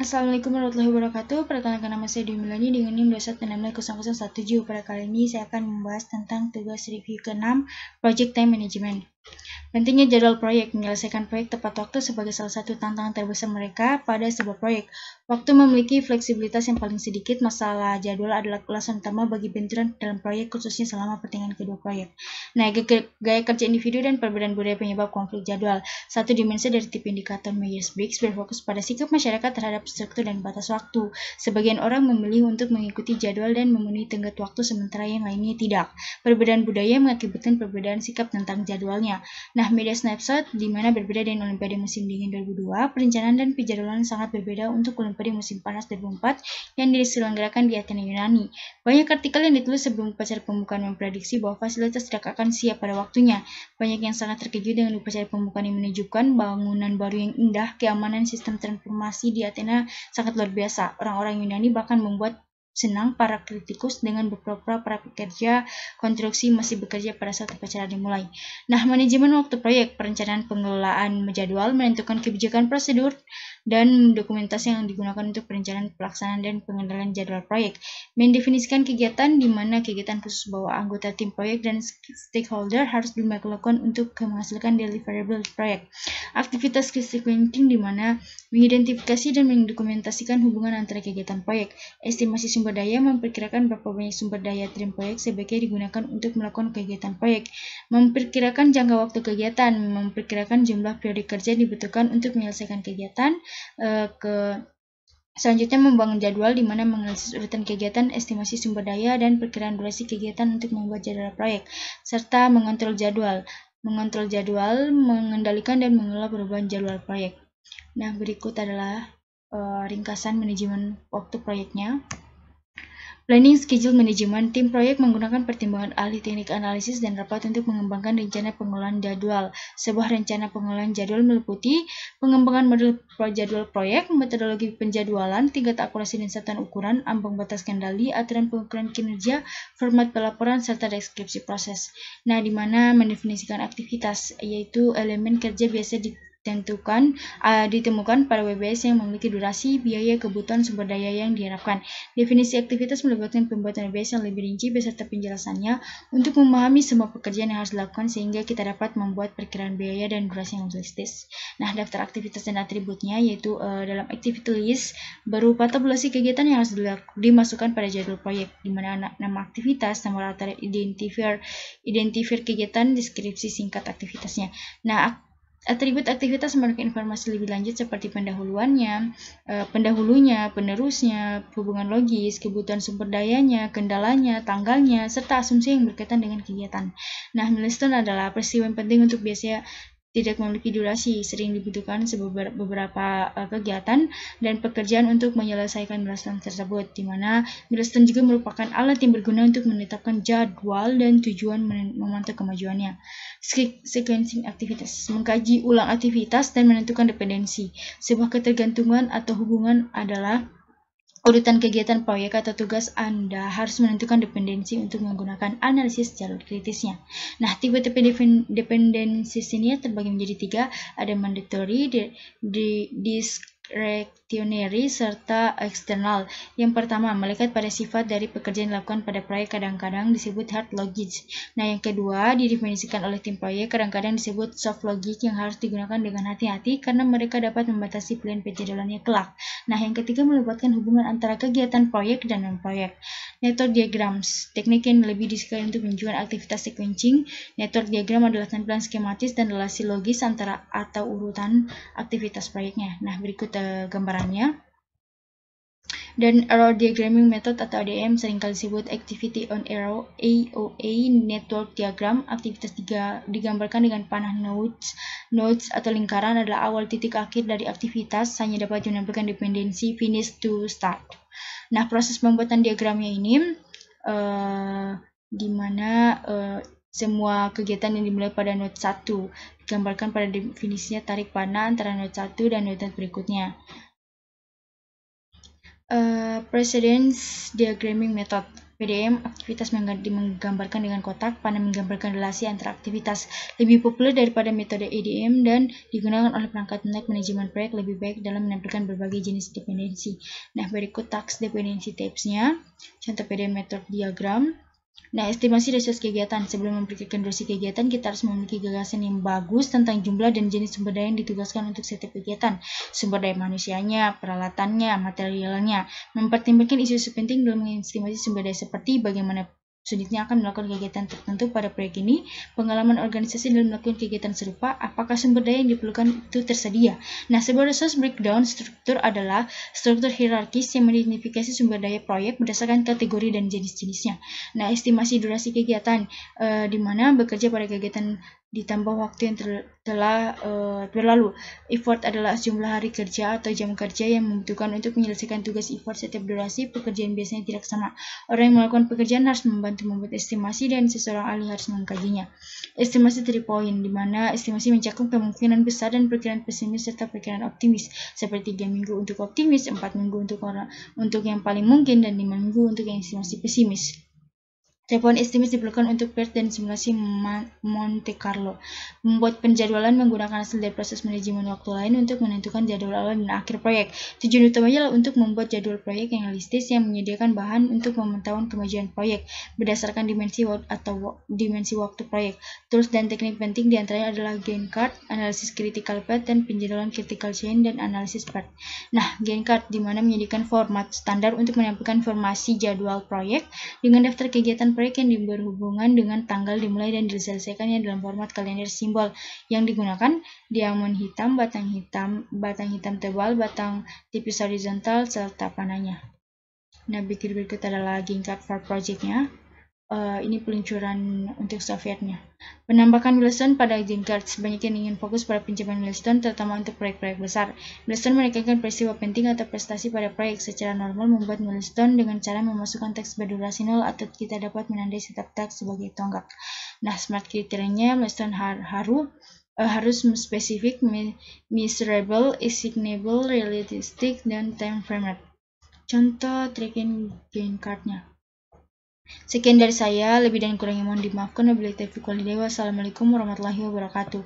Assalamualaikum warahmatullahi wabarakatuh. Perkenalkan nama saya Dwi Milani dengan NIM 21660017. Pada kali ini saya akan membahas tentang tugas review ke-6 Project Time Management. Pentingnya jadwal proyek. Menyelesaikan proyek tepat waktu sebagai salah satu tantangan terbesar mereka pada sebuah proyek. Waktu memiliki fleksibilitas yang paling sedikit. Masalah jadwal adalah alasan utama bagi benturan dalam proyek, khususnya selama pertengahan kedua proyek. Nah, gaya kerja individu dan perbedaan budaya penyebab konflik jadwal. Satu dimensi dari tipe indikator Myers-Briggs berfokus pada sikap masyarakat terhadap struktur dan batas waktu. Sebagian orang memilih untuk mengikuti jadwal dan memenuhi tenggat waktu, sementara yang lainnya tidak. Perbedaan budaya mengakibatkan perbedaan sikap tentang jadwalnya. Nah, media snapshot di mana berbeda dengan Olimpiade musim dingin 2002, perencanaan dan penjadwalan sangat berbeda untuk Olimpiade musim panas 2004 yang diselenggarakan di Athena, Yunani. Banyak artikel yang ditulis sebelum upacara pembukaan memprediksi bahwa fasilitas tidak akan siap pada waktunya. Banyak yang sangat terkejut dengan upacara pembukaan yang menunjukkan bangunan baru yang indah, keamanan sistem transformasi di Athena sangat luar biasa. Orang-orang Yunani bahkan membuat senang para kritikus dengan berpura-pura para pekerja konstruksi masih bekerja pada saat upacara dimulai. Nah, manajemen waktu proyek, perencanaan pengelolaan jadwal, menentukan kebijakan prosedur, dan dokumentasi yang digunakan untuk perencanaan, pelaksanaan, dan pengendalian jadwal proyek. Mendefinisikan kegiatan di mana kegiatan khusus bahwa anggota tim proyek dan stakeholder harus dilakukan untuk menghasilkan deliverable proyek. Aktivitas sequencing di mana mengidentifikasi dan mendokumentasikan hubungan antara kegiatan proyek. Estimasi sumber daya memperkirakan berapa banyak sumber daya tim proyek sebaiknya digunakan untuk melakukan kegiatan proyek. Memperkirakan jangka waktu kegiatan, memperkirakan jumlah periode kerja yang dibutuhkan untuk menyelesaikan kegiatan. Selanjutnya membangun jadwal di mana menganalisis urutan kegiatan, estimasi sumber daya, dan perkiraan durasi kegiatan untuk membuat jadwal proyek, serta mengontrol jadwal, mengendalikan dan mengelola perubahan jadwal proyek. Nah, berikut adalah ringkasan manajemen waktu proyeknya. Planning Schedule Management. Tim proyek menggunakan pertimbangan ahli teknik analisis dan rapat untuk mengembangkan rencana pengelolaan jadwal. Sebuah rencana pengelolaan jadwal meliputi pengembangan model jadwal proyek, metodologi penjadwalan, tingkat akurasi dan satuan ukuran, ambang batas kendali, aturan pengukuran kinerja, format pelaporan, serta deskripsi proses. Nah, di mana mendefinisikan aktivitas, yaitu elemen kerja biasa ditemukan pada WBS yang memiliki durasi, biaya, kebutuhan, sumber daya yang diharapkan. Definisi aktivitas melibatkan pembuatan WBS yang lebih rinci beserta penjelasannya untuk memahami semua pekerjaan yang harus dilakukan sehingga kita dapat membuat perkiraan biaya dan durasi yang realistis. Nah, daftar aktivitas dan atributnya yaitu dalam activity list berupa tabulasi kegiatan yang harus dimasukkan pada jadwal proyek, di mana nama aktivitas, nomor latar identifier kegiatan, deskripsi singkat aktivitasnya. Nah, atribut aktivitas memberikan informasi lebih lanjut seperti pendahulunya, penerusnya, hubungan logis, kebutuhan sumber dayanya, kendalanya, tanggalnya, serta asumsi yang berkaitan dengan kegiatan. Nah, milestone adalah peristiwa yang penting untuk biasanya tidak memiliki durasi, sering dibutuhkan beberapa kegiatan dan pekerjaan untuk menyelesaikan milestone tersebut, di mana milestone juga merupakan alat yang berguna untuk menetapkan jadwal dan tujuan memantau kemajuannya. Sequencing aktivitas, mengkaji ulang aktivitas dan menentukan dependensi. Sebuah ketergantungan atau hubungan adalah urutan kegiatan proyek atau tugas Anda harus menentukan dependensi untuk menggunakan analisis jalur kritisnya. Nah, tipe-tipe dependensi ini terbagi menjadi 3, ada mandatory, discretionary, serta eksternal. Yang pertama, melekat pada sifat dari pekerjaan yang dilakukan pada proyek, kadang-kadang disebut hard logic. Nah, yang kedua, didefinisikan oleh tim proyek, kadang-kadang disebut soft logic yang harus digunakan dengan hati-hati karena mereka dapat membatasi pilihan penjadwalannya kelak. Nah, yang ketiga melibatkan hubungan antara kegiatan proyek dan non-proyek. Network diagrams, teknik yang lebih disukai untuk menunjukkan aktivitas sequencing. Network diagram adalah tampilan skematis dan relasi logis antara atau urutan aktivitas proyeknya. Nah, berikut gambarannya. Dan Arrow Diagramming Method atau ADM seringkali disebut Activity on Arrow AOA Network Diagram. Aktivitas digambarkan dengan panah nodes atau lingkaran adalah awal titik akhir dari aktivitas, hanya dapat menampilkan dependensi finish to start. Nah, proses pembuatan diagramnya ini di mana semua kegiatan yang dimulai pada node 1 digambarkan pada definisinya tarik panah antara node 1 dan node berikutnya. Precedence Diagramming Method. PDM, aktivitas menggambarkan dengan kotak, panel menggambarkan relasi antara aktivitas. Lebih populer daripada metode EDM dan digunakan oleh perangkat lunak manajemen proyek lebih baik dalam menampilkan berbagai jenis dependensi. Nah, berikut task dependency types-nya. Contoh PDM method diagram. Nah, estimasi resource kegiatan. Sebelum memperkirakan durasi kegiatan, kita harus memiliki gagasan yang bagus tentang jumlah dan jenis sumber daya yang ditugaskan untuk setiap kegiatan. Sumber daya manusianya, peralatannya, materialnya. Mempertimbangkan isu-isu penting dalam mengestimasi sumber daya seperti bagaimana sulitnya akan melakukan kegiatan tertentu pada proyek ini, pengalaman organisasi dalam melakukan kegiatan serupa, apakah sumber daya yang diperlukan itu tersedia. Nah, sebuah resource breakdown struktur adalah struktur hierarkis yang mengidentifikasi sumber daya proyek berdasarkan kategori dan jenis-jenisnya. Nah, estimasi durasi kegiatan, di mana bekerja pada kegiatan ditambah waktu yang telah berlalu. Effort adalah jumlah hari kerja atau jam kerja yang membutuhkan untuk menyelesaikan tugas. Effort setiap durasi pekerjaan biasanya tidak sama. Orang yang melakukan pekerjaan harus membantu membuat estimasi dan seseorang ahli harus mengkajinya. Estimasi 3 point, di mana estimasi mencakup kemungkinan besar dan perkiraan pesimis serta perkiraan optimis, seperti 3 minggu untuk optimis, 4 minggu untuk yang paling mungkin, dan 5 minggu untuk yang estimasi pesimis. Telepon estimasi diperlukan untuk PERT dan simulasi Monte Carlo. Membuat penjadwalan menggunakan hasil dari proses manajemen waktu lain untuk menentukan jadwal awal dan akhir proyek. Tujuan utamanya adalah untuk membuat jadwal proyek yang realistis yang menyediakan bahan untuk pemantauan kemajuan proyek berdasarkan dimensi waktu proyek. Tools dan teknik penting diantaranya adalah Gantt chart, analisis critical path, dan penjadwalan critical chain dan analisis PERT. Nah, Gantt chart di mana menyediakan format standar untuk menampilkan informasi jadwal proyek dengan daftar kegiatan proyek yang berhubungan dengan tanggal dimulai dan diselesaikannya dalam format kalender simbol yang digunakan diamond hitam, batang hitam tebal, batang tipis horizontal, serta panahnya. Nah, berikut adalah Gantt chart for project-nya. Ini peluncuran untuk software-nya. Penambahan milestone pada Gantt chart. Sebanyak yang ingin fokus pada pencapaian milestone, terutama untuk proyek-proyek besar. Milestone menekankan peristiwa penting atau prestasi pada proyek. Secara normal, membuat milestone dengan cara memasukkan teks berdurasi 0 atau kita dapat menandai setiap teks sebagai tonggak. Nah, smart kriterianya, milestone harus spesifik, measurable, achievable, realistic, dan time framed. Contoh tracking Gantt chart-nya. Sekian dari saya, lebih dan kurangnya mohon dimaafkan. Wabillahi taufiq wal hidayah. Wassalamualaikum warahmatullahi wabarakatuh.